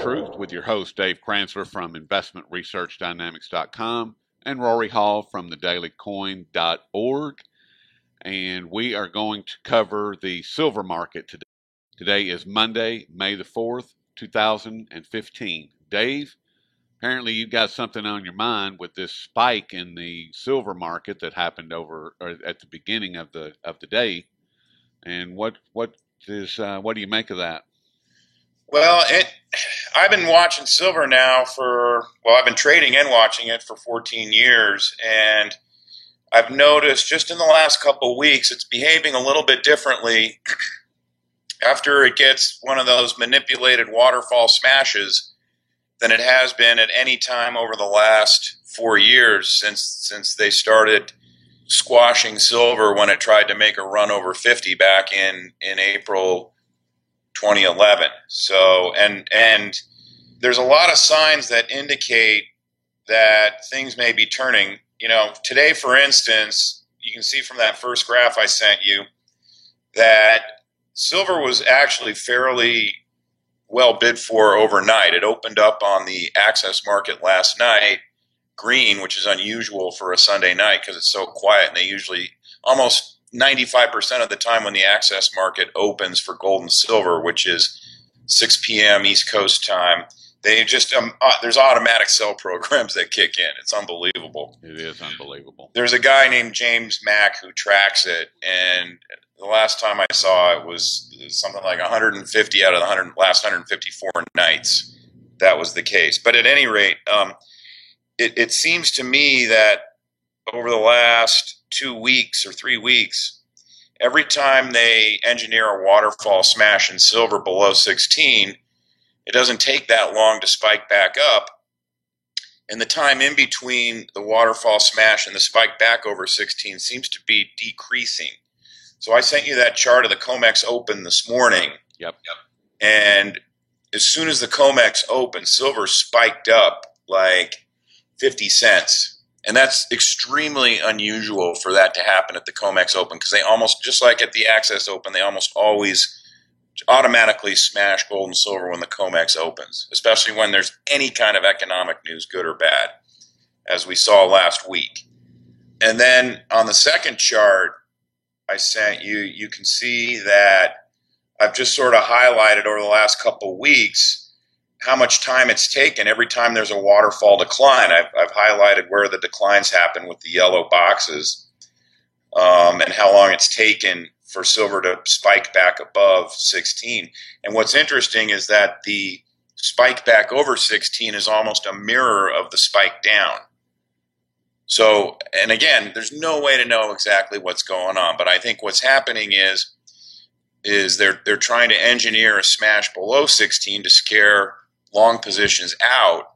Truth with your host, Dave Kranzler from InvestmentResearchDynamics.com and Rory Hall from thedailycoin.org. And we are going to cover the silver market today. Today is Monday, May the 4th, 2015. Dave, apparently you've got something on your mind with this spike in the silver market that happened at the beginning of the day. And what do you make of that? Well, I've been watching silver now I've been trading and watching it for 14 years, and I've noticed just in the last couple of weeks it's behaving a little bit differently after it gets one of those manipulated waterfall smashes than it has been at any time over the last 4 years since they started squashing silver when it tried to make a run over 50 back in April 2011. So, and there's a lot of signs that indicate that things may be turning. You know, today, for instance, you can see from that first graph I sent you that silver was actually fairly well bid for overnight. It opened up on the access market last night, green, which is unusual for a Sunday night because it's so quiet, and they usually almost 95% of the time when the access market opens for gold and silver, which is 6 p.m. East Coast time, they just there's automatic sell programs that kick in. It's unbelievable. It is unbelievable. There's a guy named James Mack who tracks it, and the last time I saw it was something like 150 out of the last 154 nights. That was the case. But at any rate, it seems to me that over the last 2 weeks or 3 weeks, every time they engineer a waterfall smash in silver below 16, it doesn't take that long to spike back up. And the time in between the waterfall smash and the spike back over 16 seems to be decreasing. So I sent you that chart of the COMEX open this morning. Yep. And as soon as the COMEX opened, silver spiked up like 50 cents. And that's extremely unusual for that to happen at the COMEX Open because they almost, just like at the Access Open, they almost always automatically smash gold and silver when the COMEX opens, especially when there's any kind of economic news, good or bad, as we saw last week. And then on the second chart I sent you, you can see that I've just sort of highlighted over the last couple of weeks how much time it's taken every time there's a waterfall decline. I've highlighted where the declines happen with the yellow boxes, and how long it's taken for silver to spike back above 16. And what's interesting is that the spike back over 16 is almost a mirror of the spike down. So, and again, there's no way to know exactly what's going on, but I think what's happening is they're trying to engineer a smash below 16 to scare long positions out,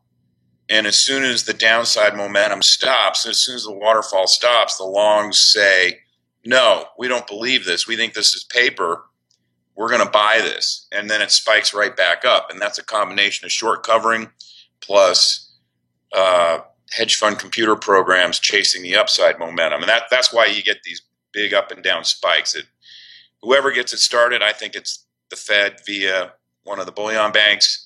and as soon as the downside momentum stops, as soon as the waterfall stops, the longs say, no, we don't believe this. We think this is paper. We're going to buy this. And then it spikes right back up. And that's a combination of short covering plus hedge fund computer programs chasing the upside momentum. And that's why you get these big up and down spikes. Whoever gets it started, I think it's the Fed via one of the bullion banks.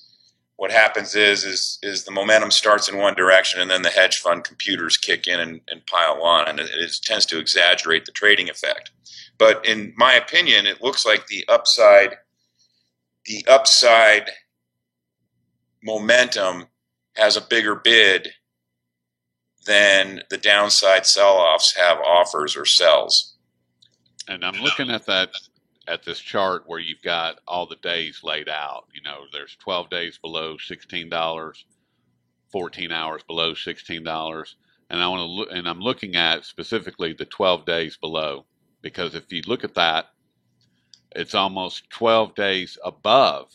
What happens is the momentum starts in one direction, and then the hedge fund computers kick in and pile on, and it tends to exaggerate the trading effect. But in my opinion, it looks like the upside momentum has a bigger bid than the downside sell-offs have offers or sells. And I'm looking at this chart where you've got all the days laid out. You know, there's 12 days below $16, 14 hours below $16, and I'm looking at specifically the 12 days below, because if you look at that, it's almost 12 days above.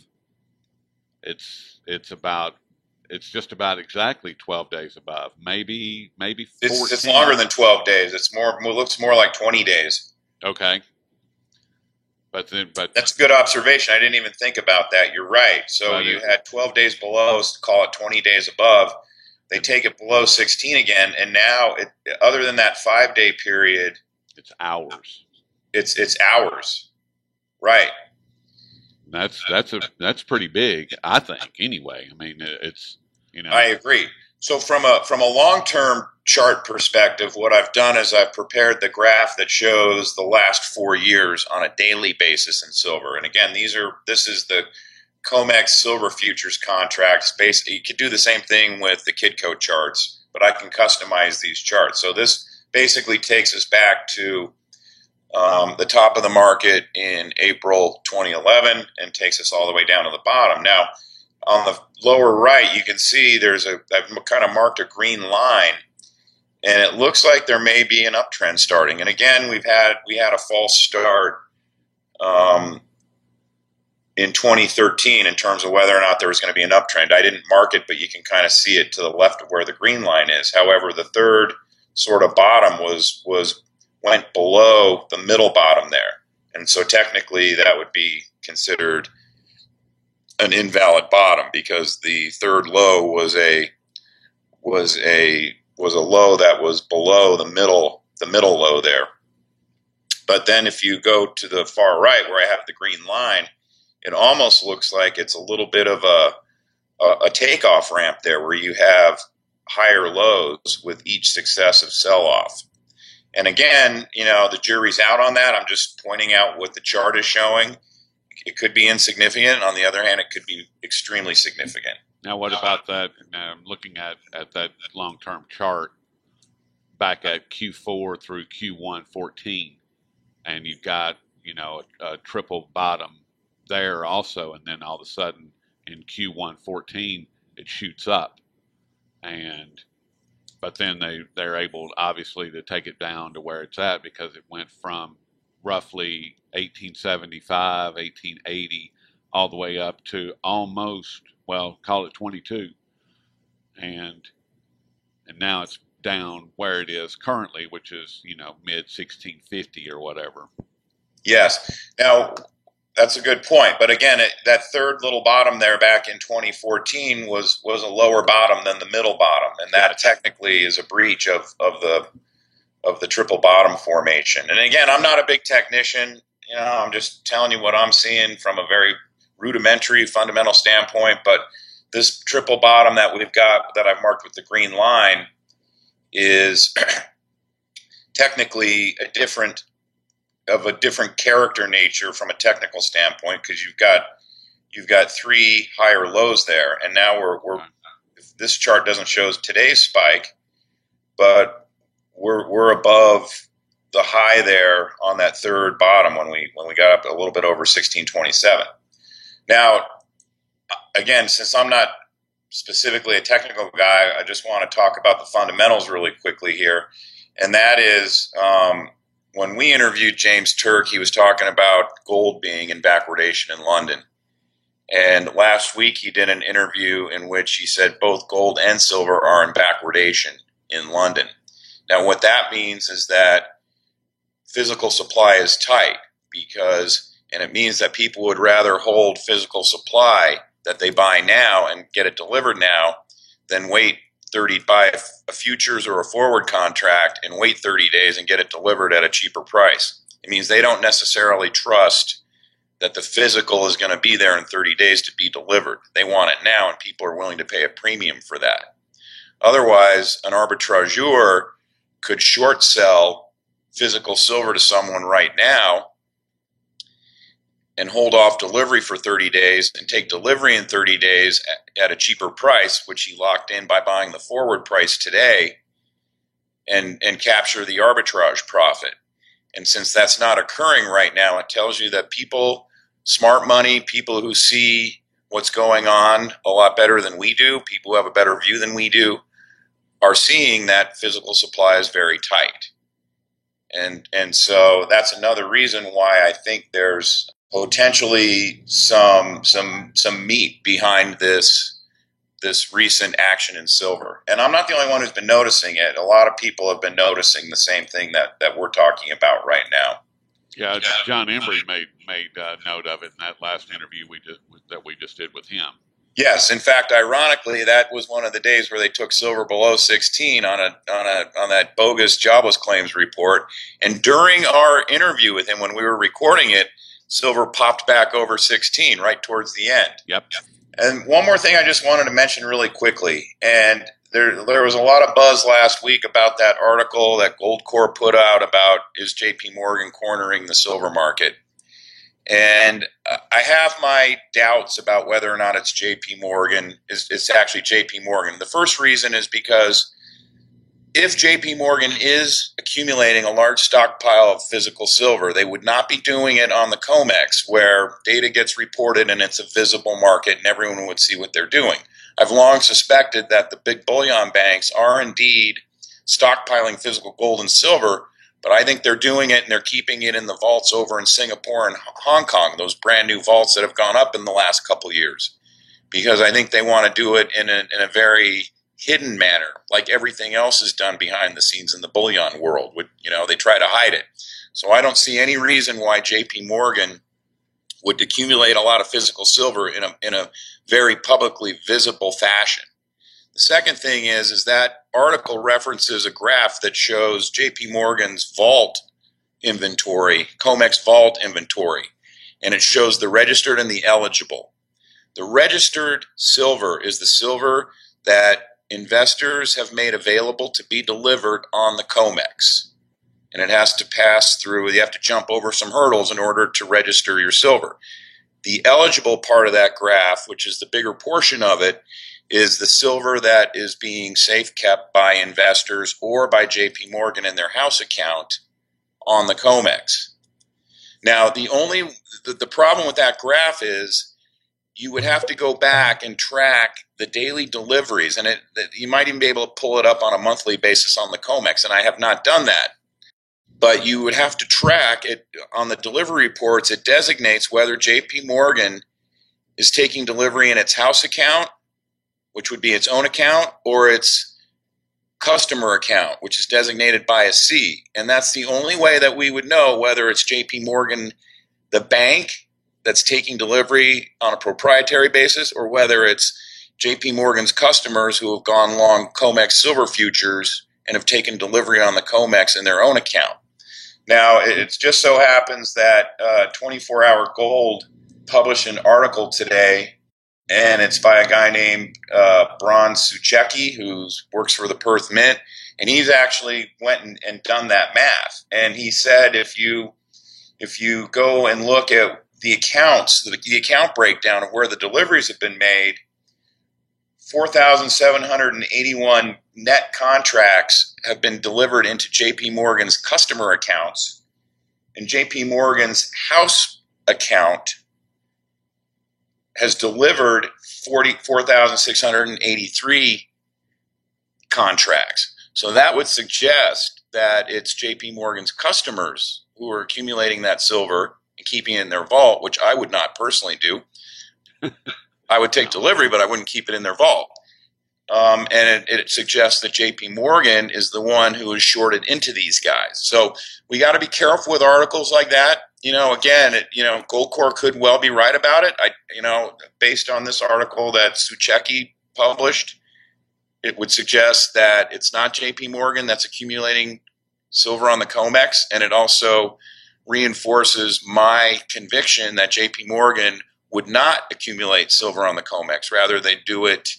It's just about exactly 12 days above. Maybe 14. It's longer than 12 days. It looks more like 20 days. Okay. But that's a good observation. I didn't even think about that. You're right. So you had 12 days below, call it 20 days above. They take it below 16 again, and now other than that 5-day period, it's hours. It's hours, right? That's pretty big, I think. Anyway, I mean, it's I agree. So from a long-term chart perspective, what I've done is I've prepared the graph that shows the last 4 years on a daily basis in silver. And again, this is the COMEX silver futures contracts. Basically, you could do the same thing with the Kitco charts, but I can customize these charts. So this basically takes us back to the top of the market in April 2011 and takes us all the way down to the bottom. Now, on the lower right, you can see I've kind of marked a green line, and it looks like there may be an uptrend starting. And again, we had a false start in 2013 in terms of whether or not there was going to be an uptrend. I didn't mark it, but you can kind of see it to the left of where the green line is. However, the third sort of bottom went below the middle bottom there, and so technically that would be considered an invalid bottom because the third low was a low that was below the middle low there. But then if you go to the far right where I have the green line, it almost looks like it's a little bit of a takeoff ramp there where you have higher lows with each successive sell-off. And again, the jury's out on that. I'm just pointing out what the chart is showing. It could be insignificant. On the other hand, it could be extremely significant. Now, what about that? I'm looking at that long-term chart back at Q4 through Q1 14, and you've got a triple bottom there also, and then all of a sudden in Q1 14 it shoots up, but then they're able obviously to take it down to where it's at because it went from roughly 1875, 1880, all the way up to almost, well, call it 22, and now it's down where it is currently, which is mid 1650 or whatever. Yes. Now that's a good point, but again, that third little bottom there back in 2014 was a lower bottom than the middle bottom, and that technically is a breach of the triple bottom formation. And again, I'm not a big technician. I'm just telling you what I'm seeing from a very rudimentary fundamental standpoint. But this triple bottom that we've got that I've marked with the green line is technically a different character nature from a technical standpoint because you've got three higher lows there, and now this chart doesn't show today's spike, but we're above the high there on that third bottom when we got up a little bit over 1627. Now, again, since I'm not specifically a technical guy, I just want to talk about the fundamentals really quickly here, and that is when we interviewed James Turk, he was talking about gold being in backwardation in London. And last week he did an interview in which he said both gold and silver are in backwardation in London. Now, what that means is that physical supply is tight and it means that people would rather hold physical supply that they buy now and get it delivered now than buy a futures or a forward contract and wait 30 days and get it delivered at a cheaper price. It means they don't necessarily trust that the physical is going to be there in 30 days to be delivered. They want it now, and people are willing to pay a premium for that. Otherwise, an arbitrageur could short sell physical silver to someone right now and hold off delivery for 30 days and take delivery in 30 days at a cheaper price, which he locked in by buying the forward price today and capture the arbitrage profit. And since that's not occurring right now, it tells you that people, smart money, people who see what's going on a lot better than we do, people who have a better view than we do, are seeing that physical supply is very tight. And so that's another reason why I think there's potentially some meat behind this recent action in silver. And I'm not the only one who's been noticing it. A lot of people have been noticing the same thing that we're talking about right now. Yeah, John Embry made note of it in that last interview we just did with him. Yes, in fact, ironically, that was one of the days where they took silver below 16 on that bogus jobless claims report. And during our interview with him, when we were recording it, silver popped back over 16 right towards the end. Yep. And one more thing I just wanted to mention really quickly, and there was a lot of buzz last week about that article that Goldcorp put out about is JP Morgan cornering the silver market. And I have my doubts about whether or not it's JP Morgan. It's actually JP Morgan. The first reason is because if JP Morgan is accumulating a large stockpile of physical silver, they would not be doing it on the COMEX where data gets reported and it's a visible market and everyone would see what they're doing. I've long suspected that the big bullion banks are indeed stockpiling physical gold and silver, but I think they're doing it and they're keeping it in the vaults over in Singapore and Hong Kong, those brand new vaults that have gone up in the last couple of years, because I think they want to do it in a very hidden manner, like everything else is done behind the scenes in the bullion world. They try to hide it. So I don't see any reason why JP Morgan would accumulate a lot of physical silver in a very publicly visible fashion. The second thing is that article references a graph that shows JP Morgan's vault inventory, COMEX vault inventory, and it shows the registered and the eligible. The registered silver is the silver that investors have made available to be delivered on the COMEX. And it has to pass through, you have to jump over some hurdles in order to register your silver. The eligible part of that graph, which is the bigger portion of it, is the silver that is being safe kept by investors or by JP Morgan in their house account on the COMEX. Now, the problem with that graph is you would have to go back and track the daily deliveries, and you might even be able to pull it up on a monthly basis on the COMEX, and I have not done that. But you would have to track it on the delivery reports. It designates whether JP Morgan is taking delivery in its house account, which would be its own account, or its customer account, which is designated by a C. And that's the only way that we would know whether it's JP Morgan, the bank, that's taking delivery on a proprietary basis, or whether it's JP Morgan's customers who have gone long COMEX silver futures and have taken delivery on the COMEX in their own account. Now, it just so happens that 24 Hour Gold published an article today, and it's by a guy named Bron Suchecki, who works for the Perth Mint, and he's actually went and done that math. And he said if you go and look at the accounts, the account breakdown of where the deliveries have been made, 4,781 net contracts have been delivered into JP Morgan's customer accounts, and JP Morgan's house account has delivered 4,683 contracts. So that would suggest that it's JP Morgan's customers who are accumulating that silver and keeping it in their vault, which I would not personally do. I would take delivery, but I wouldn't keep it in their vault. And it suggests that JP Morgan is the one who is shorted into these guys. So we got to be careful with articles like that. Again, Goldcorp could well be right about it. Based on this article that Suchecki published, it would suggest that it's not JP Morgan that's accumulating silver on the COMEX, and it also reinforces my conviction that JP Morgan would not accumulate silver on the COMEX. Rather, they do it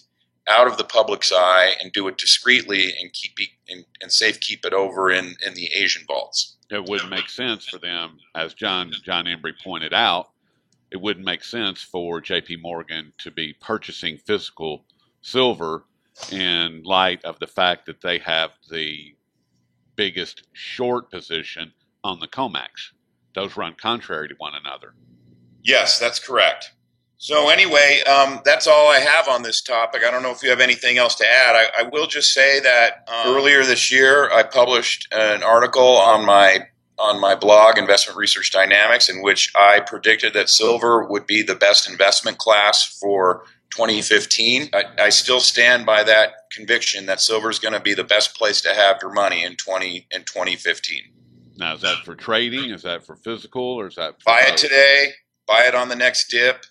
out of the public's eye and do it discreetly and safe keep it over in the Asian vaults. It wouldn't make sense for them, as John Embry pointed out, it wouldn't make sense for JP Morgan to be purchasing physical silver in light of the fact that they have the biggest short position on the COMEX. Those run contrary to one another. Yes, that's correct. So anyway, that's all I have on this topic. I don't know if you have anything else to add. I will just say that earlier this year, I published an article on my blog, Investment Research Dynamics, in which I predicted that silver would be the best investment class for 2015. I still stand by that conviction that silver is going to be the best place to have your money in 2015. Now, is that for trading? Is that for physical? Or is that for buy it today, buy it on the next dip,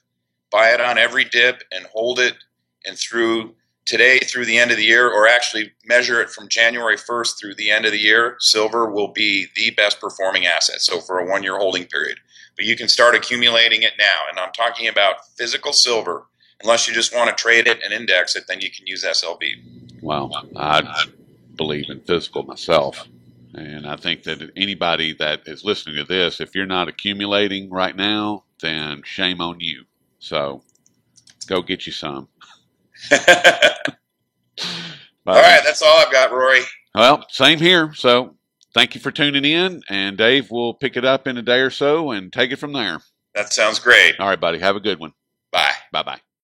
buy it on every dip, and hold it and through the end of the year, or actually measure it from January 1st through the end of the year, silver will be the best performing asset. So for a 1-year holding period, but you can start accumulating it now. And I'm talking about physical silver. Unless you just want to trade it and index it, then you can use SLV. Well, I believe in physical myself. And I think that anybody that is listening to this, if you're not accumulating right now, then shame on you. So go get you some. All right, that's all I've got, Rory. Well, same here. So thank you for tuning in. And Dave will pick it up in a day or so and take it from there. That sounds great. All right, buddy. Have a good one. Bye. Bye-bye.